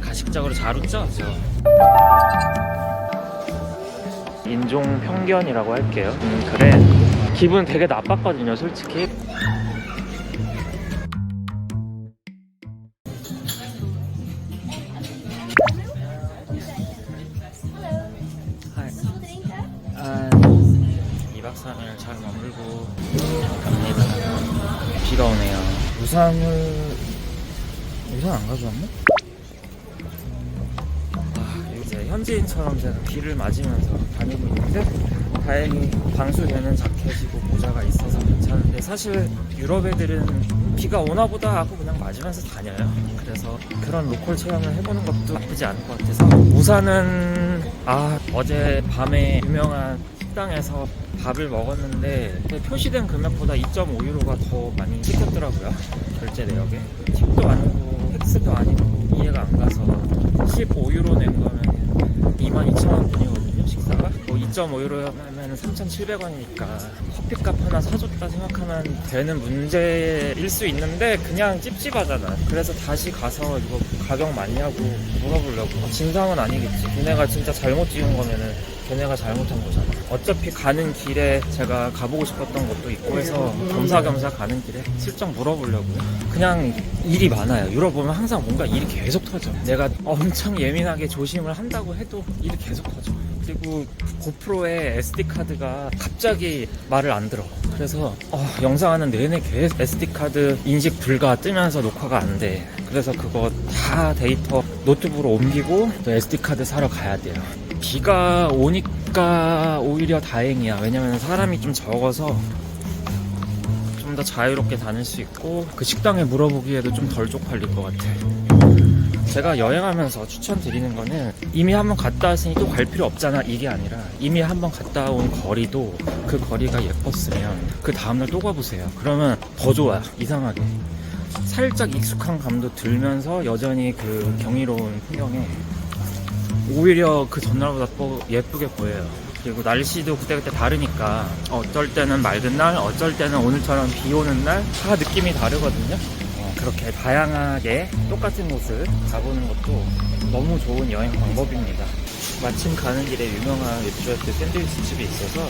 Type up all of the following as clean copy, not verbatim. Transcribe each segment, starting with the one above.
가식적으로 잘 웃죠? 저 인종 편견이라고 할게요. 그래. 기분 되게 나빴거든요, 솔직히. 아, 2박 3일 잘 머물고 갑니다. 비가 오네요. 우산 안 가져왔나? 이제 현지인처럼 제가 비를 맞으면서 다니고 있는데 다행히 방수되는 자켓이고 모자가 있어서 괜찮은데, 사실 유럽 애들은 비가 오나 보다 하고 그냥 맞으면서 다녀요. 그래서 그런 로컬 체험을 해보는 것도 나쁘지 않을 것 같아서, 우선은 어제 밤에 유명한 식당에서 밥을 먹었는데 표시된 금액보다 2.5유로가 더 많이 찍혔더라고요. 결제 내역에 팁도 아니고 텍스도 아니고 이해가 안 가서 15유로 낸 거면 22,000원 분이거든요, 식사가. 2.5유로 하면 3,700원이니까 커피값 하나 사줬다 생각하면 되는 문제일 수 있는데 그냥 찝찝하잖아. 그래서 다시 가서 이거 가격 맞냐고 물어보려고. 진상은 아니겠지. 걔네가 진짜 잘못 지은 거면은 걔네가 잘못한 거잖아. 어차피 가는 길에 제가 가보고 싶었던 것도 있고 해서 겸사겸사 가는 길에 슬쩍 물어보려고요. 그냥 일이 많아요. 유럽 보면 항상 뭔가 일이 계속 터져. 내가 엄청 예민하게 조심을 한다고 해도 일이 계속 터져. 그리고 고프로의 SD카드가 갑자기 말을 안 들어. 그래서 영상하는 내내 계속 SD카드 인식 불가 뜨면서 녹화가 안 돼. 그래서 그거 다 데이터 노트북으로 옮기고 또 SD카드 사러 가야 돼요. 비가 오니까 오히려 다행이야. 왜냐면 사람이 좀 적어서 좀 더 자유롭게 다닐 수 있고, 그 식당에 물어보기에도 좀 덜 쪽팔릴 것 같아. 제가 여행하면서 추천드리는 거는, 이미 한번 갔다 왔으니 또 갈 필요 없잖아, 이게 아니라 이미 한번 갔다 온 거리도 그 거리가 예뻤으면 그 다음날 또 가보세요. 그러면 더 좋아요. 이상하게 살짝 익숙한 감도 들면서 여전히 그 경이로운 풍경에 오히려 그 전날보다 더 예쁘게 보여요. 그리고 날씨도 그때그때 다르니까 어쩔 때는 맑은 날, 어쩔 때는 오늘처럼 비 오는 날, 다 느낌이 다르거든요. 그렇게 다양하게 똑같은 곳을 가보는 것도 너무 좋은 여행 방법입니다. 마침 가는 길에 유명한 웹조이트 샌드위치 집이 있어서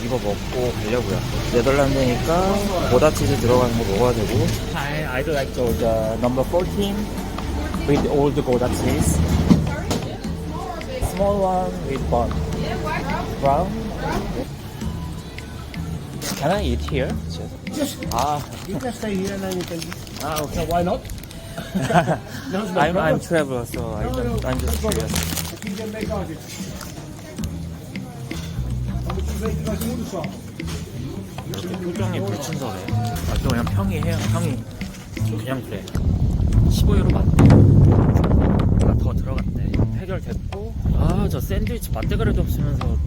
이거 먹고 가려고요. 네덜란드니까 보다치즈 들어가는 거 먹어야 되고. I'd like the number 14 with all the Gouda cheese. Small one with bun. Brown. Can I eat here? You can stay here and then you can. Okay. Why not? I'm traveler, so I'm just curious. You can make out it. Dan moet je weten wat je moederschap. 이렇게 표정이 불친절해. 또 그냥 평이해요. 평이 그냥 그래. 15유로 맞대. 내가 더 들어갔대. 해결됐고, 저 샌드위치 맛대가리도 없으면서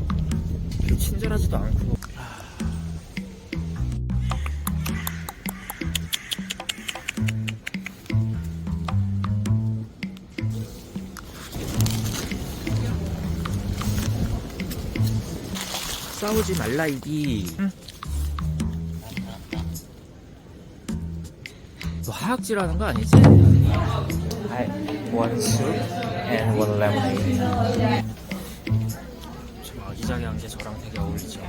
친절하지도 않고. 싸우지 말라 이기. 너 하악질하는 거 아니지? One soup and one lemonade. 좀 아기자기한 게 저랑 되게 어울리죠.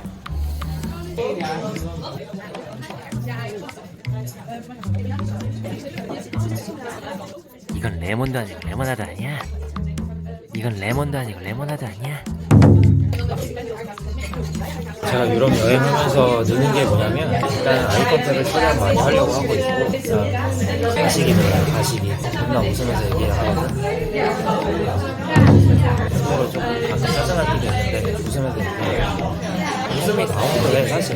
이건 레몬도 아니고 레모나드 아니야? 이건 레몬도 아니고 레모나드 아니야? 제가 유럽 여행하면서 느는 게 뭐냐면, 일단 아이 컨택을 최대한 많이 하려고 하고 있고, 가식이네, 가식이. 존나 웃으면서 얘기하거든. 속으로 조금 가끔 짜증날 때도 있는데 웃으면서 얘기해요. 웃음이 나오는 거예요, 사실.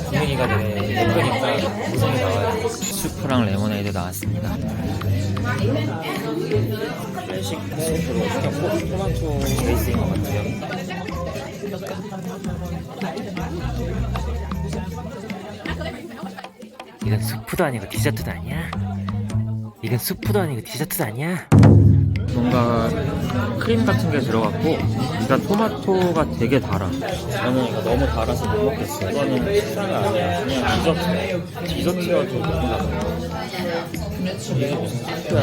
분위기가 되게 예쁘니까 웃음이 나와요. 수프랑 레모네이드 나왔습니다. 클래식 페이스로 시켰고, 토마토 베이스인 것 같아요. 이건 수프도 아니고 디저트도 아니야? 이건 수프도 아니고 디저트도 아니야? 뭔가 크림 같은 게 들어갔고, 일단 토마토가 되게 달아. 저는 이거 너무 달아서 못 먹겠어요. 이거는 식사가 아니야. 그냥 디저트여도 너무 달아요. 이게 무슨 소스야?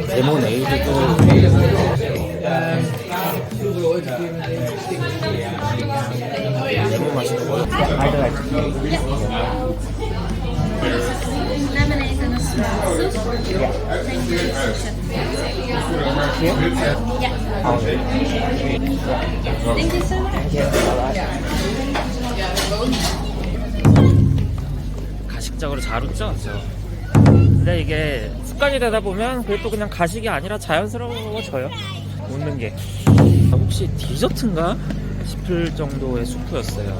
레모네이드도 레몬 맛있는 거. Lemonade and a small soup. Thank you, chef. Yeah. Thank you so much. 가식적으로 잘 웃죠? 근데 이게 습관이 되다 보면 그게 또 그냥 가식이 아니라 자연스러워져요. 웃는 게. 혹시 디저트인가 싶을 정도의 수프였어요.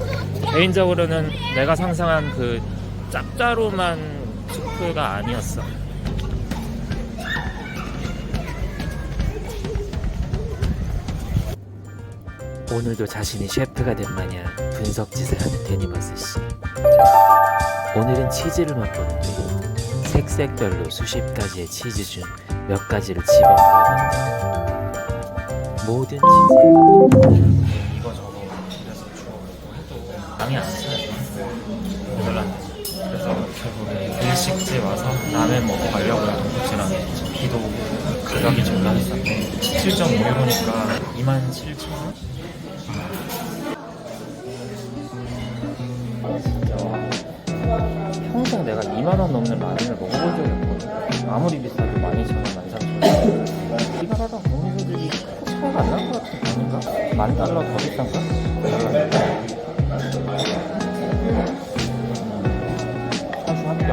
개인적으로는 내가 상상한 그 짭짜로만 수프가 아니었어. 오늘도 자신이 셰프가 된 마냥 분석짓을 하는 데니버스 씨. 오늘은 치즈를 맛보는데 색색별로 수십 가지의 치즈 중 몇 가지를 집어넣어본다. 모든 치즈에 이거 저거 집에서 주워먹고 해도 양이 안 차요. 네덜란드. 그래서 결국에 일식집 와서 라면 먹고 가려고 해도 도시락에 비도 오고 가격이 존나 비싼데 7.5유로니까 27,000원? 평생 내가 2만원 넘는 라면을 먹어본 적이 없거든. 아무리 비싸도 12,000원, 13,000원. 우리나라랑 국민들이 크게 차이가 안 날 것 같은 거 아닌가? $10,000 더 비싼가? 사수합니다.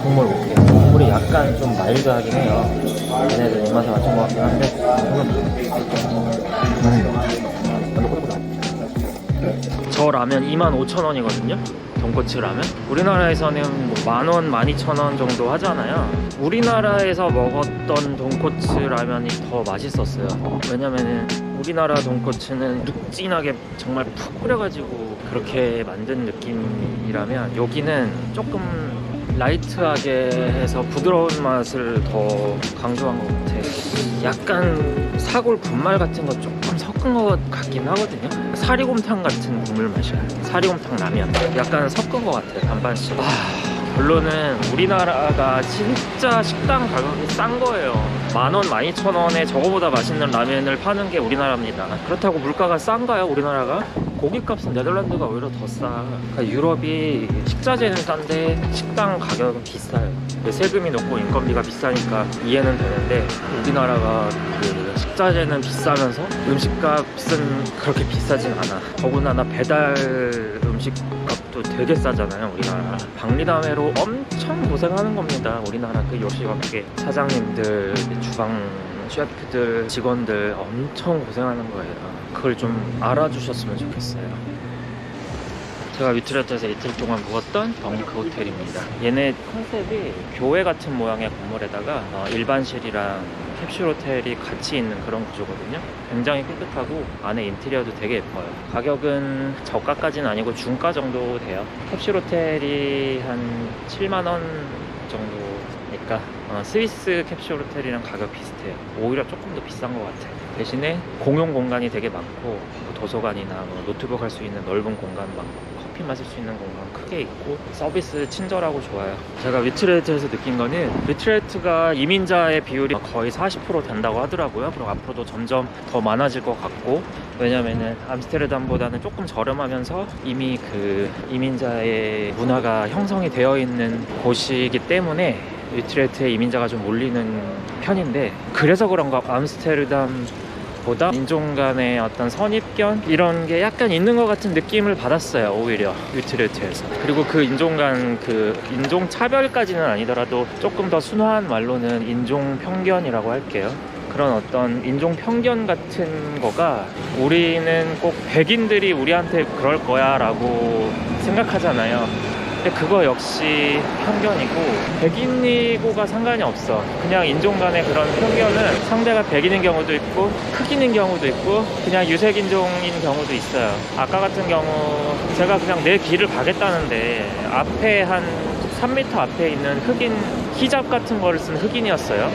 국물 볼게요. 국물이 약간 좀 마일드하긴 해요. 얘네들 입맛에 맞춘 것 같긴 한데 저 라면 25,000원이거든요. 돈코츠 라면. 우리나라에서는 뭐 10,000원, 12,000원 정도 하잖아요. 우리나라에서 먹었던 돈코츠 라면이 더 맛있었어요. 왜냐면은 우리나라 돈코츠는 눅진하게 정말 푹 끓여가지고 그렇게 만든 느낌이라면 여기는 조금 라이트하게 해서 부드러운 맛을 더 강조한 것 같아. 약간 사골 분말 같은 거 조금 섞은 것 같긴 하거든요. 사리곰탕 같은 국물 맛이야. 사리곰탕 라면 약간 섞은 것 같아. 반반씩. 결론은 우리나라가 진짜 식당 가격이 싼 거예요. 10,000원, 12,000원에 저거보다 맛있는 라면을 파는 게 우리나라입니다. 그렇다고 물가가 싼가요, 우리나라가? 고기값은 네덜란드가 오히려 더 싸. 그러니까 유럽이 식자재는 싼데 식당 가격은 비싸요. 세금이 높고 인건비가 비싸니까 이해는 되는데 우리나라가 그 식자재는 비싸면서 음식값은 그렇게 비싸진 않아. 더군다나 배달 음식값도 되게 싸잖아요, 우리나라. 박리담회로 엄청 고생하는 겁니다, 우리나라 그 요식업계 사장님들, 주방 셰프들, 직원들 엄청 고생하는 거예요. 그걸 좀 알아주셨으면 좋겠어요. 제가 위트레트에서 이틀 동안 묵었던 덩크 호텔입니다. 얘네 컨셉이 교회 같은 모양의 건물에다가 일반실이랑 캡슐 호텔이 같이 있는 그런 구조거든요. 굉장히 깨끗하고 안에 인테리어도 되게 예뻐요. 가격은 저가까지는 아니고 중가 정도 돼요. 캡슐 호텔이 한 7만원 정도니까 스위스 캡슐 호텔이랑 가격 비슷해요. 오히려 조금 더 비싼 것 같아요. 대신에 공용 공간이 되게 많고 도서관이나 노트북 할 수 있는 넓은 공간 많고 커피 마실 수 있는 공간 크게 있고 서비스 친절하고 좋아요. 제가 위트레트에서 느낀 거는 위트레트가 이민자의 비율이 거의 40% 된다고 하더라고요. 그리고 앞으로도 점점 더 많아질 것 같고, 왜냐면은 암스테르담보다는 조금 저렴하면서 이미 그 이민자의 문화가 형성이 되어 있는 곳이기 때문에 위트레트에 이민자가 좀 몰리는 편인데, 그래서 그런가 암스테르담보다 인종 간의 어떤 선입견 이런 게 약간 있는 것 같은 느낌을 받았어요, 오히려 위트레트에서. 그리고 그 인종 간 그 인종 차별까지는 아니더라도 조금 더 순화한 말로는 인종 편견이라고 할게요. 그런 어떤 인종 편견 같은 거가 우리는 꼭 백인들이 우리한테 그럴 거야 라고 생각하잖아요. 근데 그거 역시 편견이고, 백인이고가 상관이 없어. 그냥 인종 간의 그런 편견은 상대가 백인인 경우도 있고 흑인인 경우도 있고 그냥 유색인종인 경우도 있어요. 아까 같은 경우 제가 그냥 내 길을 가겠다는데 앞에 한 3m 앞에 있는 흑인 히잡 같은 거를 쓴 흑인이었어요.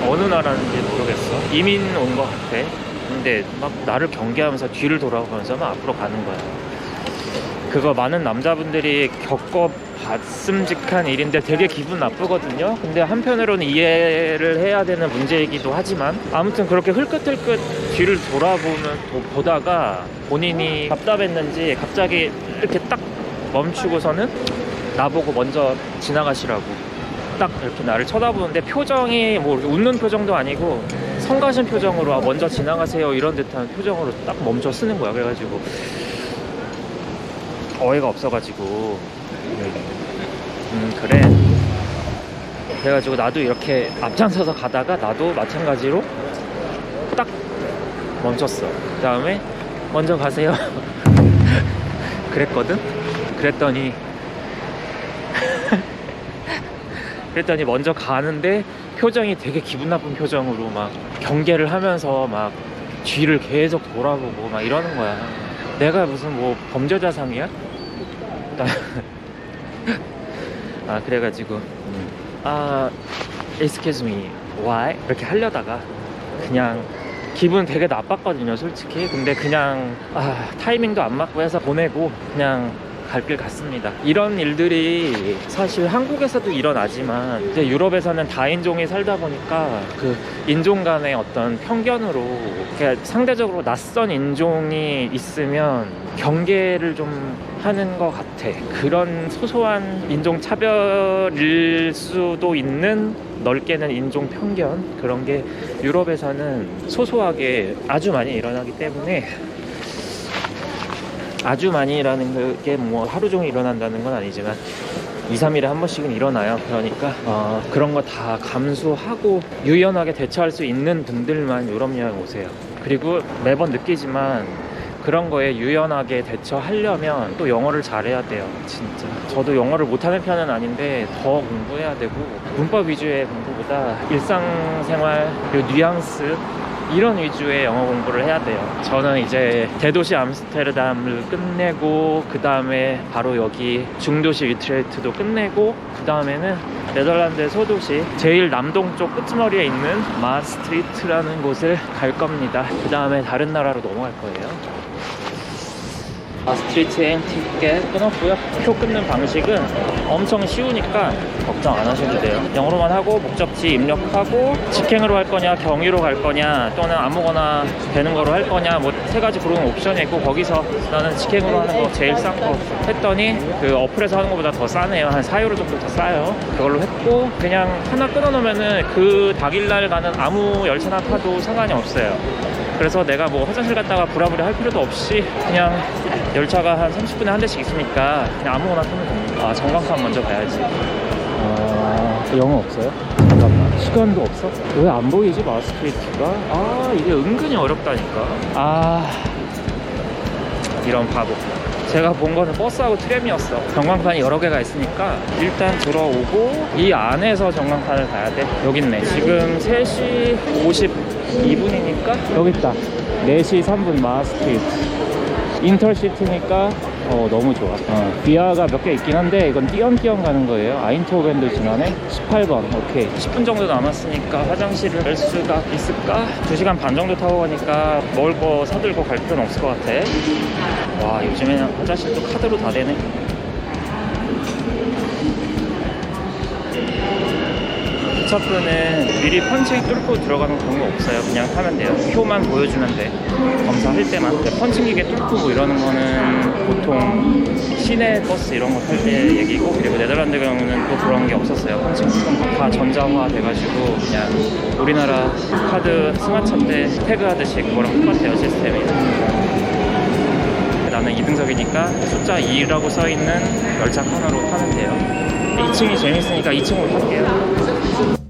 어느 나라인지 모르겠어. 이민 온 것 같아. 근데 막 나를 경계하면서 뒤를 돌아보면서 막 앞으로 가는 거야. 그거 많은 남자분들이 겪어봤음직한 일인데 되게 기분 나쁘거든요. 근데 한편으로는 이해를 해야 되는 문제이기도 하지만 아무튼 그렇게 흘끗흘끗 뒤를 보다가 본인이 답답했는지 갑자기 이렇게 딱 멈추고서는 나보고 먼저 지나가시라고 딱 이렇게 나를 쳐다보는데 표정이 뭐 웃는 표정도 아니고 성가신 표정으로 먼저 지나가세요 이런 듯한 표정으로 딱 멈춰 쓰는 거야. 그래가지고 어이가 없어가지고 그래. 그래가지고 나도 이렇게 앞장서서 가다가 나도 마찬가지로 딱 멈췄어. 그 다음에 먼저 가세요 그랬거든. 그랬더니 먼저 가는데 표정이 되게 기분 나쁜 표정으로 막 경계를 하면서 막 뒤를 계속 돌아보고 막 이러는 거야. 내가 무슨 뭐 범죄자상이야? 그래가지고 excuse me, why? 이렇게 하려다가 그냥 기분 되게 나빴거든요 솔직히. 근데 그냥 타이밍도 안 맞고 해서 보내고 그냥 갈 길 갔습니다. 이런 일들이 사실 한국에서도 일어나지만 이제 유럽에서는 다인종이 살다 보니까 그 인종 간의 어떤 편견으로 그러니까 상대적으로 낯선 인종이 있으면 경계를 좀 하는 것 같아. 그런 소소한 인종 차별일 수도 있는 넓게는 인종 편견, 그런 게 유럽에서는 소소하게 아주 많이 일어나기 때문에, 아주 많이 일어나는 게 뭐 하루 종일 일어난다는 건 아니지만 2, 3일에 한 번씩은 일어나요. 그러니까 그런 거 다 감수하고 유연하게 대처할 수 있는 분들만 유럽 여행 오세요. 그리고 매번 느끼지만 그런 거에 유연하게 대처하려면 또 영어를 잘해야 돼요. 진짜 저도 영어를 못하는 편은 아닌데 더 공부해야 되고, 문법 위주의 공부보다 일상생활 그리고 뉘앙스 이런 위주의 영어 공부를 해야 돼요. 저는 이제 대도시 암스테르담을 끝내고 그 다음에 바로 여기 중도시 위트레흐트도 끝내고 그 다음에는 네덜란드의 소도시 제일 남동쪽 끝머리에 있는 마스트리트라는 곳을 갈 겁니다. 그 다음에 다른 나라로 넘어갈 거예요. 마스트리트 여행 티켓 끊었고요. 표 끊는 방식은 엄청 쉬우니까 걱정 안 하셔도 돼요. 영어로만 하고 목적지 입력하고 직행으로 할 거냐 경유로 갈 거냐 또는 아무거나 되는 거로 할 거냐 뭐 세 가지 고르는 옵션이 있고, 거기서 나는 직행으로 하는 거 제일 싼 거 했더니 그 어플에서 하는 것보다 더 싸네요. 한 4유로 정도 더 싸요. 그걸로 했고 그냥 하나 끊어놓으면은 그 당일날 가는 아무 열차나 타도 상관이 없어요. 그래서 내가 뭐 화장실 갔다가 부랴부랴 할 필요도 없이 그냥 열차가 한 30분에 한 대씩 있으니까 그냥 아무거나 타면 됩니다. 전광판 먼저 가야지. 영어 없어요? 잠깐만, 시간도 없어? 왜 안 보이지 마스트리트가? 이게 은근히 어렵다니까. 이런 바보. 제가 본 거는 버스하고 트램이었어. 전광판이 여러 개가 있으니까 일단 들어오고 이 안에서 전광판을 가야 돼. 여기 있네. 지금 3시 52분이니까 여기 있다. 4시 3분 마스트리트. 인터시티니까 너무 좋아. 비아가 몇 개 있긴 한데 이건 띄엄띄엄 가는 거예요. 아인토벤도 지나네. 18번. 오케이. 10분 정도 남았으니까 화장실을 갈 수가 있을까? 2시간 반 정도 타고 가니까 먹을 거 사들고 갈 필요는 없을 것 같아. 와, 요즘에는 화장실도 카드로 다 되네. 기차표는 미리 펀칭 뚫고 들어가는 그런 거 없어요. 그냥 타면 돼요. 표만 보여주면 돼. 검사할 때만. 펀칭 기계 뚫고 뭐 이러는 거는 보통 시내 버스 이런 거 탈 때 얘기고, 그리고 네덜란드 경우는 또 그런 게 없었어요. 펀칭 쓰던 거 다 전자화 돼가지고 그냥 우리나라 카드 스마트차 때 태그 하듯이 그거랑 똑같아요, 시스템이. 나는 2등석이니까 숫자 2라고 써있는 열차 코너로 타면 돼요. 2층이 재밌으니까 2층으로 탈게요.